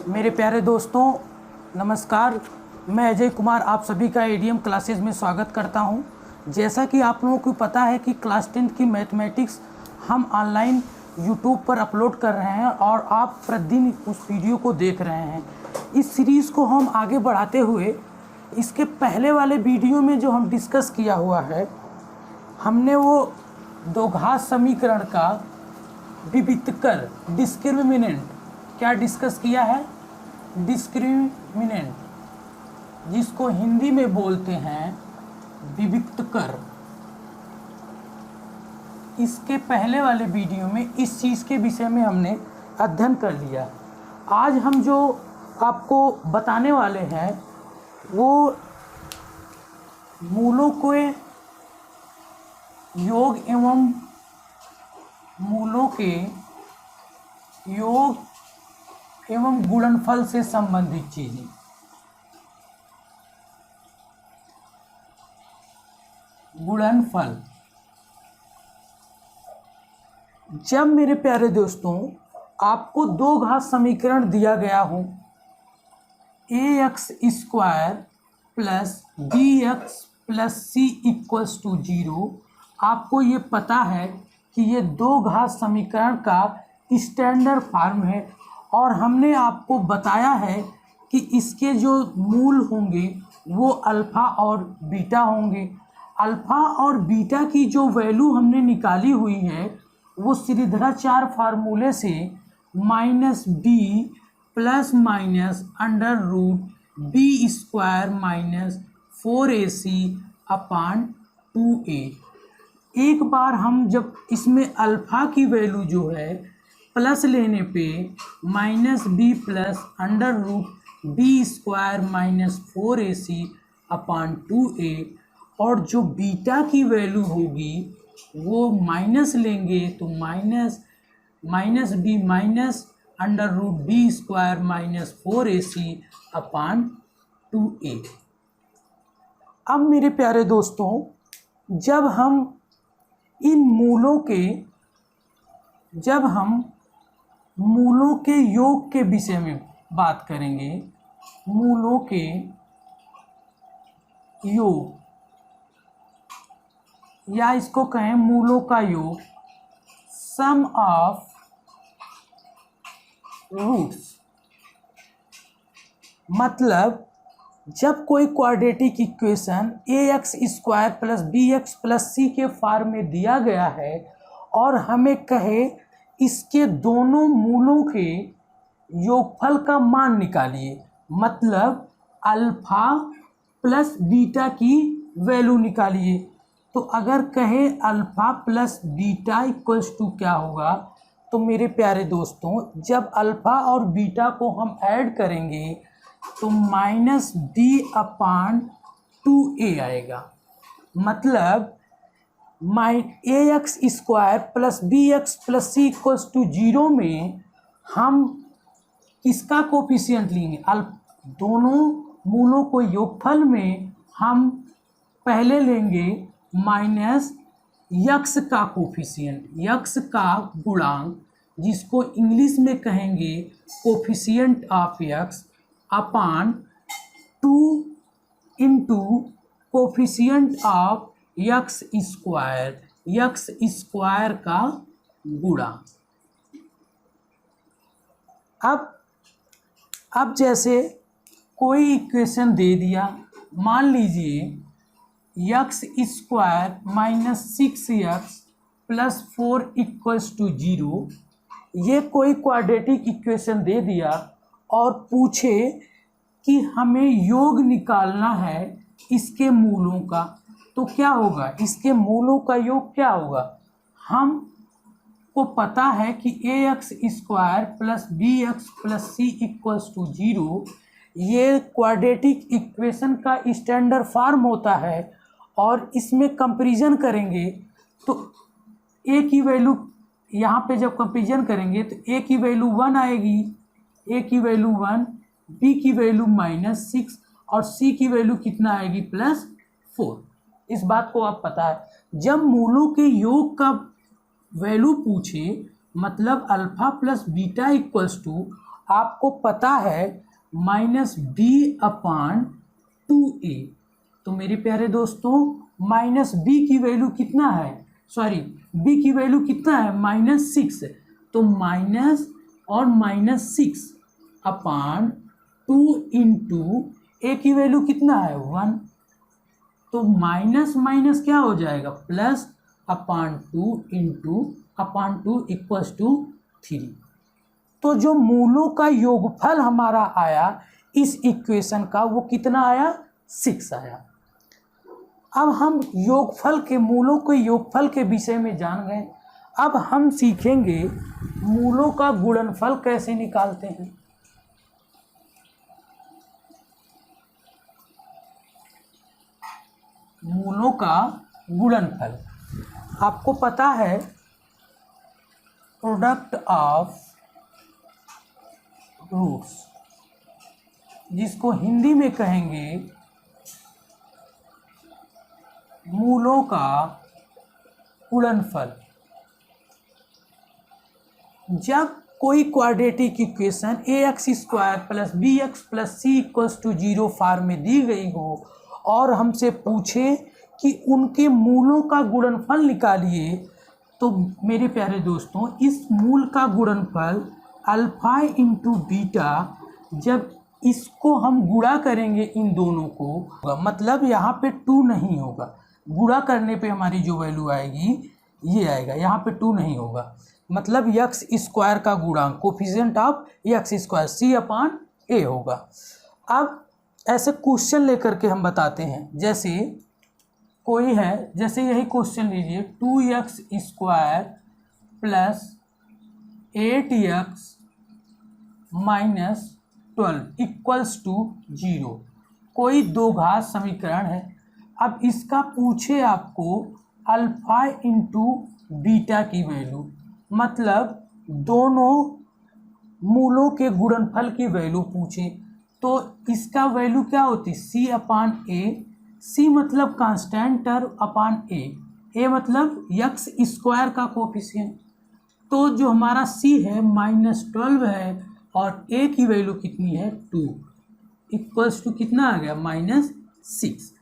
मेरे प्यारे दोस्तों, नमस्कार। मैं अजय कुमार आप सभी का एडीएम क्लासेस में स्वागत करता हूं। जैसा कि आप लोगों को पता है कि क्लास 10 की मैथमेटिक्स हम ऑनलाइन यूट्यूब पर अपलोड कर रहे हैं और आप प्रतिदिन उस वीडियो को देख रहे हैं। इस सीरीज़ को हम आगे बढ़ाते हुए इसके पहले वाले वीडियो में जो हम डिस्कस किया हुआ है, हमने वो दो घात समीकरण का विविक्तर डिस्क्रिमिनेंट क्या डिस्कस किया है। डिस्क्रिमिनेंट, जिसको हिंदी में बोलते हैं विविक्तर। इसके पहले वाले वीडियो में इस चीज़ के विषय में हमने अध्ययन कर लिया। आज हम जो आपको बताने वाले हैं वो मूलों के योग एवं मूलों के योग एवं गुणनफल से संबंधित चीजें। गुणनफल, जब मेरे प्यारे दोस्तों आपको दो घात समीकरण दिया हो ax² plus bx plus c equals to 0, आपको ये पता है कि ये दो घात समीकरण का स्टैंडर्ड फॉर्म है और हमने आपको बताया है कि इसके जो मूल होंगे वो अल्फ़ा और बीटा होंगे। अल्फ़ा और बीटा की जो वैल्यू हमने निकाली हुई है वो श्रीधराचार्य फार्मूले से -b plus minus under root b² - 4ac upon 2a। एक बार हम जब इसमें अल्फ़ा की वैल्यू जो है प्लस लेने पे -b plus under root b² - 4ac upon 2a, और जो बीटा की वैल्यू होगी वो माइनस लेंगे तो -b minus under root b² - 4ac upon 2a। अब मेरे प्यारे दोस्तों, जब हम इन मूलों के योग के विषय में बात करेंगे, मूलों के योग या इसको कहें मूलों का योग, सम ऑफ रूट्स। मतलब जब कोई quadratic equation ax² plus bx plus c के फॉर्म में दिया गया है और हमें कहे इसके दोनों मूलों के योगफल का मान निकालिए, मतलब अल्फ़ा प्लस बीटा की वैल्यू निकालिए, तो अगर कहे alpha plus beta equals to क्या होगा, तो मेरे प्यारे दोस्तों जब अल्फ़ा और बीटा को हम ऐड करेंगे तो -b अपान 2a आएगा। मतलब ax² plus bx plus c equals to 0 में हम किसका कोफिशिएंट लेंगे, दोनों मूलों को योगफल में हम पहले लेंगे -x का कोफिशिएंट, x का गुणांक, जिसको इंग्लिश में कहेंगे coefficient of x upon 2 into coefficient of x² का गुणा। अब जैसे कोई इक्वेशन दे दिया, मान लीजिए x² - 6x plus 4 equals to 0, ये कोई क्वाड्रेटिक इक्वेशन दे दिया और पूछे कि हमें योग निकालना है इसके मूलों का, तो क्या होगा, इसके मूलों का योग क्या होगा। हमको पता है कि ax² plus bx plus c equals to 0 ये क्वाड्रेटिक इक्वेशन का स्टैंडर्ड फॉर्म होता है और इसमें कंपैरिजन करेंगे तो a की वैल्यू, यहाँ पे जब कंपैरिजन करेंगे तो a की वैल्यू 1 आएगी, a की वैल्यू 1, b की वैल्यू -6 और c की वैल्यू कितना आएगी +4। इस बात को आप पता है। जब मूलों के योग का वैल्यू पूछे, मतलब alpha plus beta equals to आपको पता है -b/2a। तो मेरे प्यारे दोस्तों -b की वैल्यू कितना है, सॉरी b की वैल्यू कितना है -6। तो माइनस और -6/2 इंटू a की वैल्यू कितना है 1। तो माइनस माइनस क्या हो जाएगा +/2 इंटू /2 इक्वल्स टू 3। तो जो मूलों का योगफल हमारा आया इस इक्वेशन का वो कितना आया 6 आया। अब हम योगफल के मूलों के योगफल के विषय में जान गए। अब हम सीखेंगे मूलों का गुणनफल कैसे निकालते हैं। मूलों का गुणनफल आपको पता है प्रोडक्ट ऑफ रूट्स, जिसको हिंदी में कहेंगे मूलों का गुणनफल। जब कोई quadratic equation ax² + bx + c = 0 form में दी गई हो और हमसे पूछे कि उनके मूलों का गुणनफल निकालिए, तो मेरे प्यारे दोस्तों इस मूल का गुणनफल अल्फा इंटू बीटा, जब इसको हम गुणा करेंगे इन दोनों को, मतलब यहाँ पे 2 नहीं होगा, गुणा करने पे हमारी जो वैल्यू आएगी ये आएगा, यहाँ पे 2 नहीं होगा, मतलब x² का गुणांक कोफिशिएंट ऑफ x² c/a होगा। अब ऐसे क्वेश्चन लेकर के हम बताते हैं, जैसे कोई है, जैसे यही क्वेश्चन लीजिए 2x² + 8x - 12 = 0। कोई दो घात समीकरण है। अब इसका पूछे आपको अल्फा इंटू बीटा की वैल्यू, मतलब दोनों मूलों के गुणनफल की वैल्यू पूछे, तो इसका वैल्यू क्या होती c/a। c मतलब कांस्टेंट टर्म अपान a मतलब x² का कोफिशिएंट। तो जो हमारा c है -12 है और a की वैल्यू कितनी है 2 इक्वल्स टू कितना आ गया -6।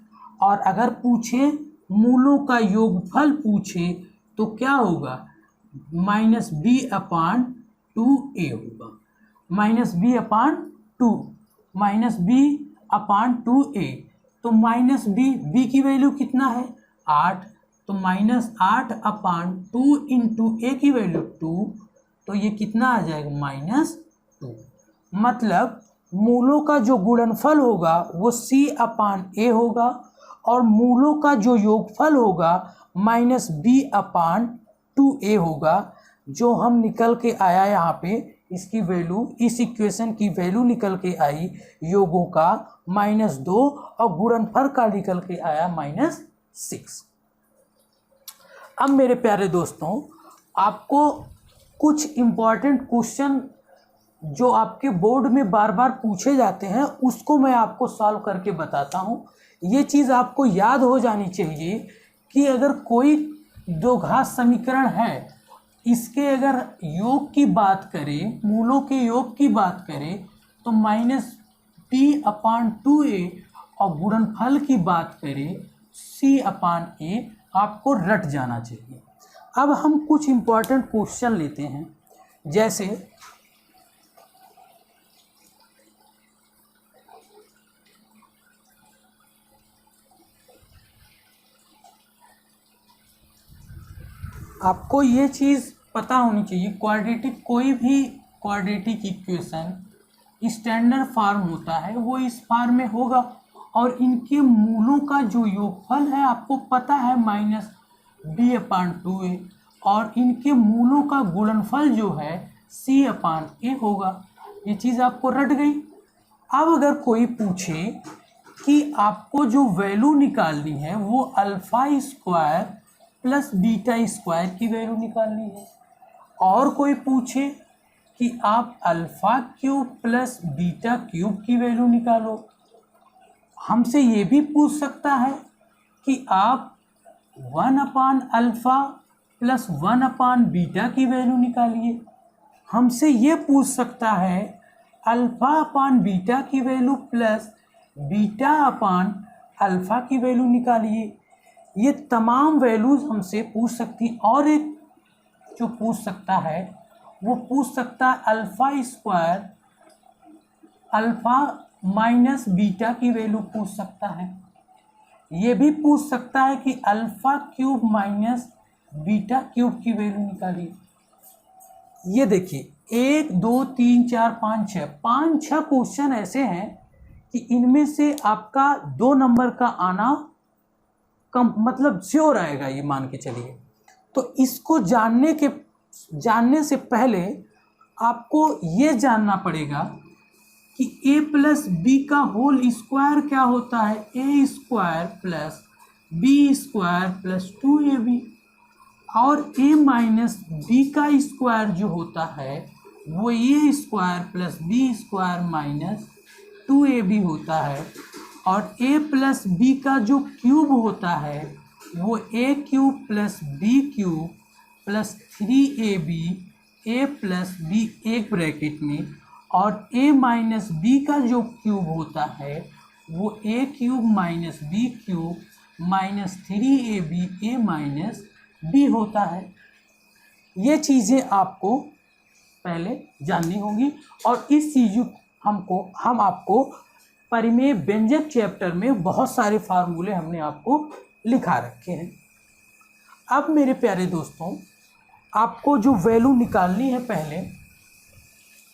और अगर पूछे मूलों का योगफल पूछे तो क्या होगा -b/2a होगा, -b/2a। तो -b की वैल्यू कितना है 8, तो -8/2 इंटू a की वैल्यू 2, तो ये कितना आ जाएगा -2। मतलब मूलों का जो गुणनफल होगा वो c/a होगा और मूलों का जो योगफल होगा -b/2a होगा। जो हम निकल के आया यहाँ पे इसकी वैल्यू, इस इक्वेशन की वैल्यू निकल के आई योगों का -2 और गुणनफल का निकल के आया -6। अब मेरे प्यारे दोस्तों आपको कुछ इम्पॉर्टेंट क्वेश्चन जो आपके बोर्ड में बार बार पूछे जाते हैं उसको मैं आपको सॉल्व करके बताता हूँ। ये चीज़ आपको याद हो जानी चाहिए कि अगर कोई दो घात समीकरण है, इसके अगर योग की बात करें, मूलों के योग की बात करें तो -b/2a और गुणनफल की बात करें c/a, आपको रट जाना चाहिए। अब हम कुछ इम्पॉर्टेंट क्वेश्चन लेते हैं, जैसे आपको ये चीज़ पता होनी चाहिए, क्वाड्रेटिक कोई भी क्वाड्रेटिक इक्वेशन स्टैंडर्ड फॉर्म होता है वो इस फॉर्म में होगा और इनके मूलों का जो योगफल है आपको पता है -b/2a और इनके मूलों का गुणनफल जो है c/a होगा। ये चीज़ आपको रट गई। अब अगर कोई पूछे कि आपको जो वैल्यू निकालनी है वो α² + β² की वैल्यू निकालनी है, और कोई पूछे कि आप α³ + β³ की वैल्यू निकालो, हमसे ये भी पूछ सकता है कि आप 1/α + 1/β की वैल्यू निकालिए, हमसे ये पूछ सकता है अल्फ़ा अपान बीटा की वैल्यू प्लस बीटा अपान अल्फ़ा की वैल्यू निकालिए। ये तमाम वैल्यूज़ हमसे पूछ सकती। और एक जो पूछ सकता है वो पूछ सकता है alpha square alpha minus beta की वैल्यू पूछ सकता है। ये भी पूछ सकता है कि alpha cube minus beta cube की वैल्यू निकालिए। ये देखिए 1 2 3 4 5 6 5-6 क्वेश्चन ऐसे हैं कि इनमें से आपका 2 नंबर का आना कम मतलब श्योर आएगा, ये मान के चलिए। तो इसको जानने से पहले आपको ये जानना पड़ेगा कि a प्लस बी का होल स्क्वायर क्या होता है। A square plus B square plus 2ab और a माइनस बी का स्क्वायर जो होता है वो A square plus B square minus 2ab होता है। और a प्लस बी का जो क्यूब होता है वो a cube plus b cube plus 3ab a plus b एक ब्रैकेट में, और a माइनस बी का जो क्यूब होता है वो a cube minus b cube minus 3ab a minus b होता है। ये चीज़ें आपको पहले जाननी होंगी। और इस चीज़ हम आपको परिमेय व्यंजक चैप्टर में बहुत सारे फार्मूले हमने आपको लिखा रखे हैं। अब मेरे प्यारे दोस्तों, आपको जो वैल्यू निकालनी है, पहले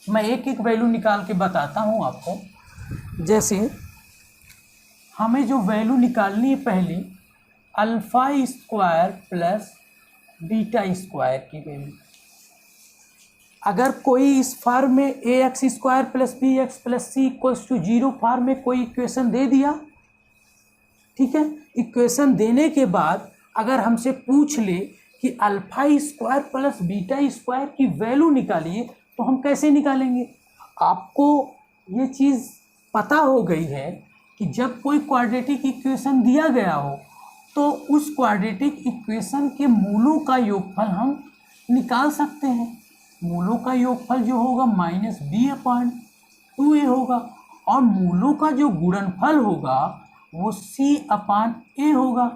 मैं एक एक वैल्यू निकाल के बताता हूँ आपको। जैसे हमें जो वैल्यू निकालनी है पहली, alpha square plus beta square की वैल्यू। अगर कोई इस फॉर्म में A X square plus B X plus C equals to 0 form में कोई इक्वेशन दे दिया, ठीक है। इक्वेशन देने के बाद अगर हमसे पूछ ले कि alpha square plus beta square की वैल्यू निकालिए, तो हम कैसे निकालेंगे। आपको ये चीज़ पता हो गई है कि जब कोई क्वाड्रेटिक इक्वेशन दिया गया हो तो उस क्वाड्रेटिक इक्वेशन के मूलों का योगफल हम निकाल सकते हैं। मूलों का योगफल जो होगा माइनस बी अपान 2a होगा, और मूलों का जो गुणनफल होगा वो c अपान a होगा।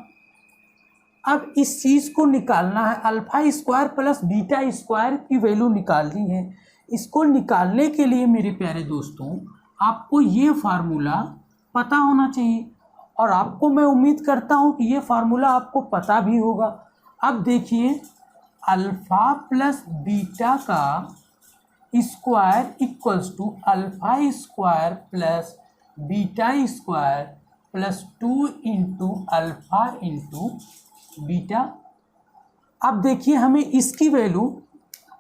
अब इस चीज़ को निकालना है, alpha square plus beta square की वैल्यू निकालनी है। इसको निकालने के लिए मेरे प्यारे दोस्तों आपको ये फार्मूला पता होना चाहिए, और आपको मैं उम्मीद करता हूँ कि ये फार्मूला आपको पता भी होगा। अब देखिए, अल्फ़ा प्लस बीटा का square equals to alpha square plus beta square plus 2 into alpha into beta. अब देखिए, हमें इसकी value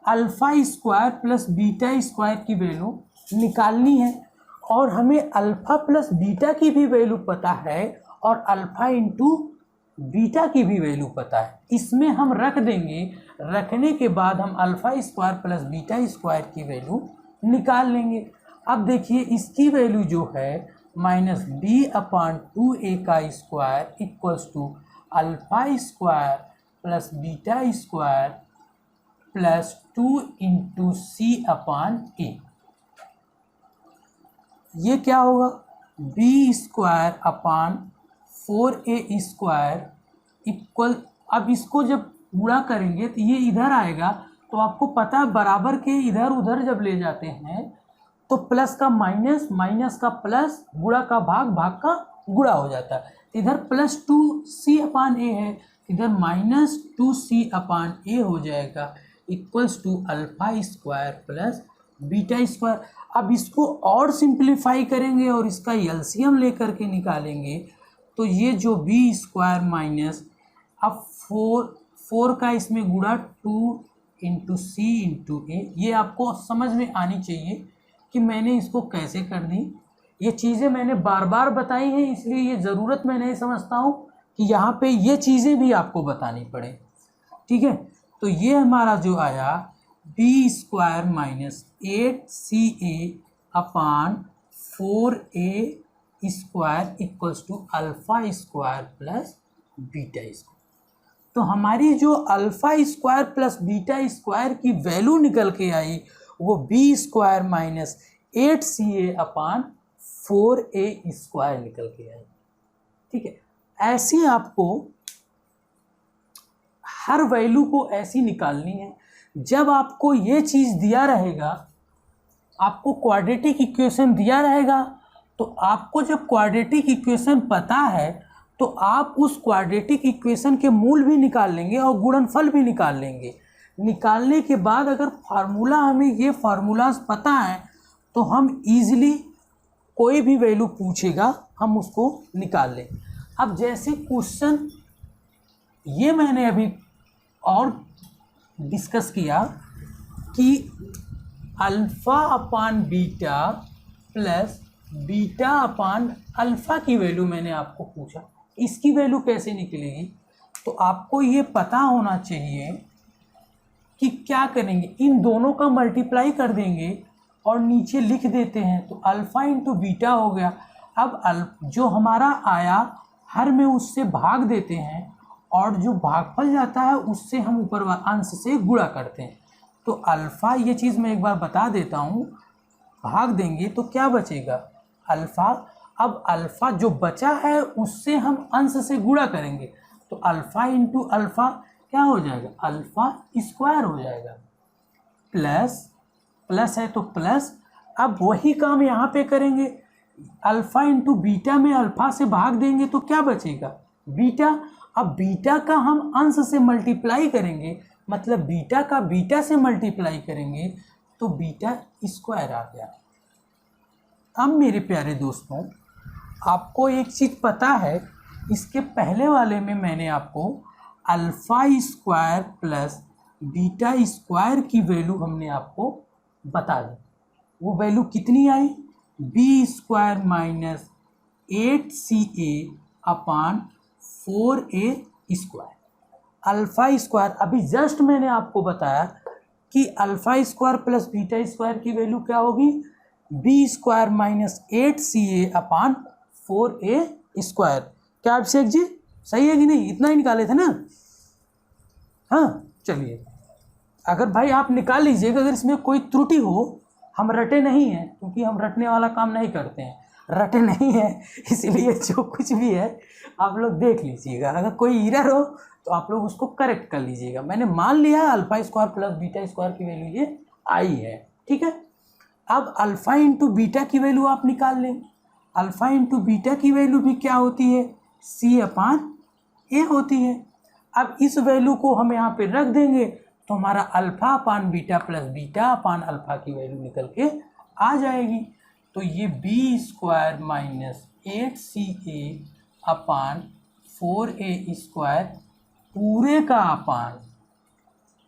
alpha square plus beta square की वैल्यू निकालनी है, और हमें अल्फ़ा प्लस बीटा की भी वैल्यू पता है और अल्फ़ा इंटू बीटा की भी वैल्यू पता है। इसमें हम रख देंगे, रखने के बाद हम alpha square plus beta square की वैल्यू निकाल लेंगे। अब देखिए, इसकी वैल्यू जो है माइनस बी अपान 2a का square equals to alpha square plus beta square plus 2 into C upon A. ये क्या होगा, B square upon 4a square equal. अब इसको जब गुणा करेंगे तो ये इधर आएगा, तो आपको पता है बराबर के इधर उधर जब ले जाते हैं तो प्लस का माइनस, माइनस का प्लस, गुणा का भाग, भाग का गुणा हो जाता है। इधर प्लस 2c अपान a है, इधर माइनस 2c अपान a हो जाएगा equals to alpha square plus beta square. अब इसको और सिंप्लीफाई करेंगे और इसका एलसीएम लेकर के निकालेंगे, तो ये जो बी स्क्वायर माइनस, अब 4 का इसमें गुणा 2 इंटू सी इंटू ए। ये आपको समझ में आनी चाहिए कि मैंने इसको कैसे कर दी। ये चीज़ें मैंने बार बार बताई हैं, इसलिए ये ज़रूरत मैं नहीं समझता हूँ कि यहाँ पे ये चीज़ें भी आपको बतानी पड़े, ठीक है। तो ये हमारा जो आया b square minus 8ca upon 4a square equals to alpha square plus beta square. तो हमारी जो alpha square plus beta square की वैल्यू निकल के आई वो बी स्क्वायर माइनस 8Ca/4a² निकल के आए। ठीक है, ऐसे आपको हर वैल्यू को ऐसी निकालनी है। जब आपको ये चीज़ दिया रहेगा, आपको क्वाड्रेटिक इक्वेशन दिया रहेगा, तो आपको जब क्वाड्रेटिक इक्वेशन पता है तो आप उस क्वाड्रेटिक इक्वेशन के मूल भी निकाल लेंगे और गुणनफल भी निकाल लेंगे। निकालने के बाद अगर फार्मूला, हमें ये फार्मूलाज पता है तो हम इजीली कोई भी वैल्यू पूछेगा हम उसको निकाल लें। अब जैसे क्वेश्चन ये मैंने अभी और डिस्कस किया कि α/β प्लस β/α की वैल्यू मैंने आपको पूछा, इसकी वैल्यू कैसे निकलेगी? तो आपको ये पता होना चाहिए कि क्या करेंगे, इन दोनों का मल्टीप्लाई कर देंगे और नीचे लिख देते हैं, तो α × β हो गया। अब जो हमारा आया हर में उससे भाग देते हैं और जो भागफल जाता है उससे हम ऊपर अंश से गुणा करते हैं। तो अल्फ़ा, ये चीज़ मैं एक बार बता देता हूँ, भाग देंगे तो क्या बचेगा? अल्फ़ा। अब अल्फ़ा जो बचा है उससे हम अंश से गुणा करेंगे, तो अल्फ़ा × अल्फ़ा क्या हो जाएगा? α² हो जाएगा। प्लस है तो प्लस। अब वही काम यहाँ पे करेंगे, α × β में अल्फ़ा से भाग देंगे तो क्या बचेगा? बीटा। अब बीटा का हम अंश से मल्टीप्लाई करेंगे, मतलब बीटा का बीटा से मल्टीप्लाई करेंगे तो β² आ गया। अब मेरे प्यारे दोस्तों, आपको एक चीज़ पता है, इसके पहले वाले में मैंने आपको α² प्लस β² की वैल्यू हमने आपको बता दी। वो वैल्यू कितनी आई? b² - 8Ca/4a²। α², अभी जस्ट मैंने आपको बताया कि α² प्लस β² की वैल्यू क्या होगी? b² - 8Ca/4a²। क्या अभिषेक जी सही है कि नहीं? इतना ही निकाले थे ना? हाँ, चलिए, अगर भाई आप निकाल लीजिएगा, अगर इसमें कोई त्रुटि हो, हम रटे नहीं हैं, क्योंकि हम रटने वाला काम नहीं करते हैं, रटे नहीं हैं, इसलिए जो कुछ भी है आप लोग देख लीजिएगा। अगर कोई एरर हो तो आप लोग उसको करेक्ट कर लीजिएगा। मैंने मान लिया α² प्लस β² की वैल्यू ये आई है, ठीक है। अब α × β की वैल्यू आप निकाल लें। α × β की वैल्यू भी क्या होती है? C/A होती है। अब इस वैल्यू को हम यहाँ पे रख देंगे तो हमारा α/β प्लस β/α की वैल्यू निकल के आ जाएगी। तो ये b² - 8Ca/4a² पूरे का अपान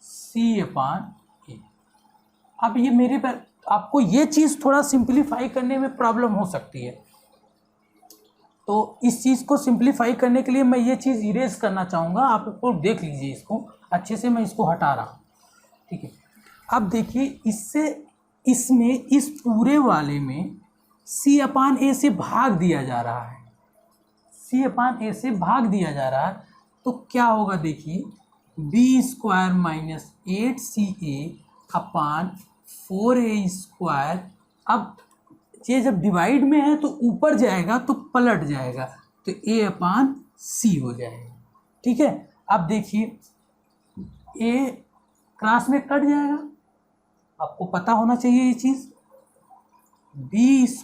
C/A। अब ये मेरे पर आपको ये चीज़ थोड़ा सिंप्लीफाई करने में प्रॉब्लम हो सकती है, तो इस चीज़ को सिंप्लीफाई करने के लिए मैं ये चीज़ इरेज करना चाहूँगा। आप लोग देख लीजिए इसको अच्छे से, मैं इसको हटा रहा हूँ, ठीक है। अब देखिए, इसमें इस पूरे वाले में C/A से भाग दिया जा रहा है, C/A से भाग दिया जा रहा है, तो क्या होगा? देखिए, b² - 8Ca/4a²। अब ये जब डिवाइड में है तो ऊपर जाएगा तो पलट जाएगा, तो A/C हो जाएगा, ठीक है। अब देखिए, A क्लास में कट जाएगा, आपको पता होना चाहिए ये चीज़। b² -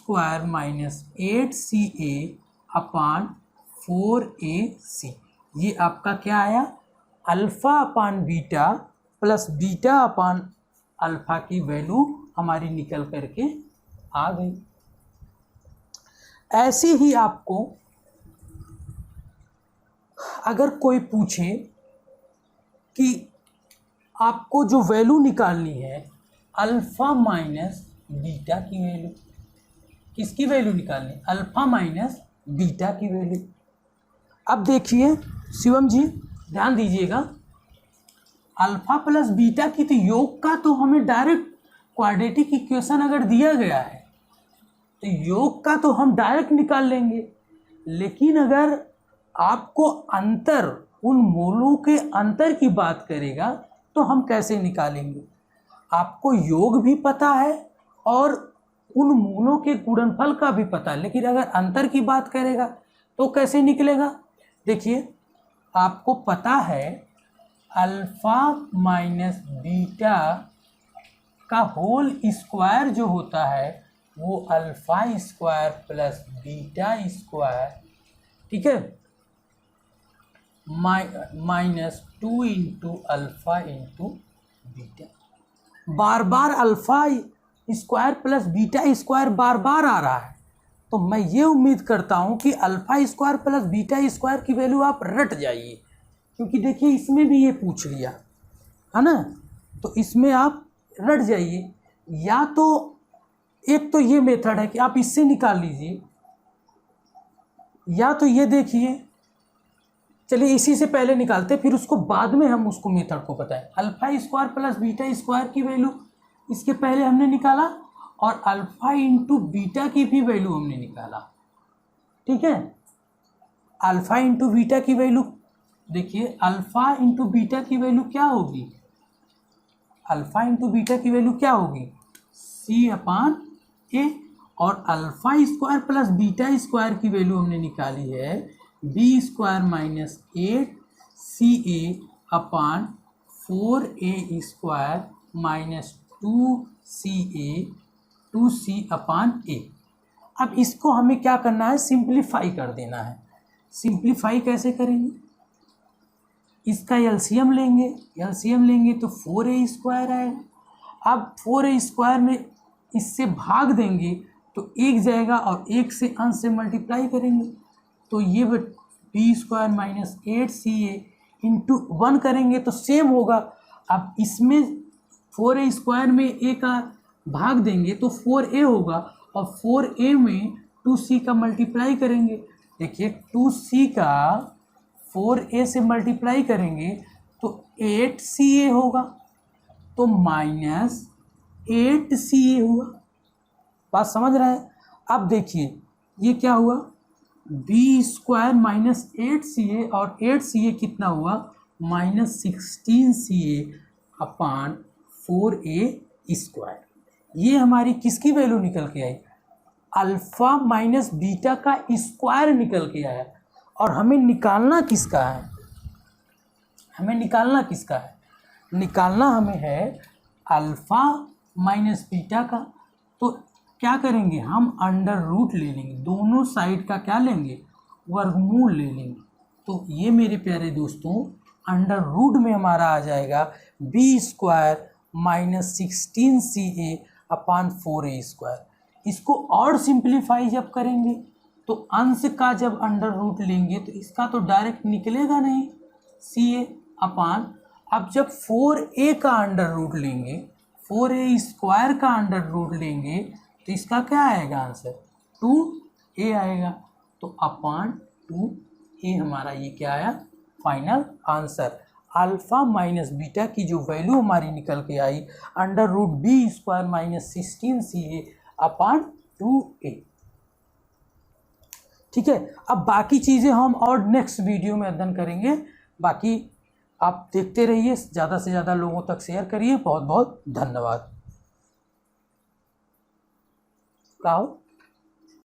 8Ca/4ac, ये आपका क्या आया? α/β प्लस β/α की वैल्यू हमारी निकल करके आ गई। ऐसे ही आपको अगर कोई पूछे कि आपको जो वैल्यू निकालनी है α माइनस बीटा की वैल्यू, किसकी वैल्यू निकालनी? अल्फा माइनस बीटा की वैल्यू। अब देखिए शिवम जी, ध्यान दीजिएगा, अल्फा प्लस बीटा की तो योग का तो हमें डायरेक्ट क्वाड्रेटिक इक्वेशन अगर दिया गया है तो योग का तो हम डायरेक्ट निकाल लेंगे, लेकिन अगर आपको अंतर, उन मोलों के अंतर की बात करेगा तो हम कैसे निकालेंगे? आपको योग भी पता है और उन मूलों के गुणनफल का भी पता है, लेकिन अगर अंतर की बात करेगा तो कैसे निकलेगा? देखिए, आपको पता है अल्फा माइनस बीटा का होल स्क्वायर जो होता है वो alpha square plus beta square, ठीक है, -2 इंटू अल्फा इंटू बीटा। बार बार alpha square plus beta square बार बार आ रहा है, तो मैं ये उम्मीद करता हूँ कि alpha square plus beta square की वैल्यू आप रट जाइए, क्योंकि देखिए इसमें भी ये पूछ लिया है ना, तो इसमें आप रट जाइए। या तो एक तो ये मेथड है कि आप इससे निकाल लीजिए, या तो ये देखिए, चलिए इसी से पहले निकालते फिर उसको बाद में हम उसको मेथड को बताएं। Alpha square plus beta square की वैल्यू इसके पहले हमने निकाला और अल्फा इंटू बीटा की भी वैल्यू हमने निकाला, ठीक है। अल्फा इंटू बीटा की वैल्यू देखिए, अल्फा इंटू बीटा की वैल्यू क्या होगी? अल्फा इंटू बीटा की वैल्यू क्या होगी? C/A। और alpha square plus beta square की वैल्यू हमने निकाली है B² minus 8CA/4A² minus 2CA अब इसको हमें क्या करना है? सिंप्लीफाई कर देना है। सिंप्लीफाई कैसे करेंगे? इसका एलसीएम लेंगे तो 4A² आएगा। अब 4A² में इससे भाग देंगे तो 1 जाएगा और 1 से अंश से मल्टीप्लाई करेंगे तो ये B² माइनस 8CA इंटू 1 करेंगे तो सेम होगा। अब इसमें 4A² में A का भाग देंगे तो 4A होगा और 4A में 2C का मल्टीप्लाई करेंगे। देखिए 2C का 4A से मल्टीप्लाई करेंगे तो 8CA होगा, तो माइनस 8CA हुआ। बात समझ रहे हैं? अब देखिए ये क्या हुआ? B² माइनस 8CA और 8CA कितना हुआ? Minus 16CA/4A²। ये हमारी किसकी वैल्यू निकल के आई? अल्फा माइनस बीटा का स्क्वायर निकल के आया। और हमें निकालना किसका है? निकालना हमें है अल्फा माइनस बीटा का। तो क्या करेंगे? हम अंडर रूट ले लेंगे, दोनों साइड का क्या लेंगे? वर्गमूल ले लेंगे। तो ये मेरे प्यारे दोस्तों अंडर रूट में हमारा आ जाएगा B² माइनस 16CA/4A²। इसको और सिंप्लीफाई जब करेंगे तो अंश का जब अंडर रूट लेंगे तो इसका तो डायरेक्ट निकलेगा नहीं CA अपान। अब जब 4A का अंडर रूट लेंगे, 4A² का अंडर रूट लेंगे तो इसका क्या आएगा आंसर? 2A आएगा। तो अपान 2A हमारा ये क्या आया? Final answer. Alpha minus beta की जो वैल्यू हमारी निकल के आई under root B² minus 16CA/2A। ठीक है, अब बाकी चीज़ें हम और नेक्स्ट वीडियो में अध्ययन करेंगे। बाकी आप देखते रहिए, ज़्यादा से ज़्यादा लोगों तक शेयर करिए। बहुत बहुत धन्यवाद।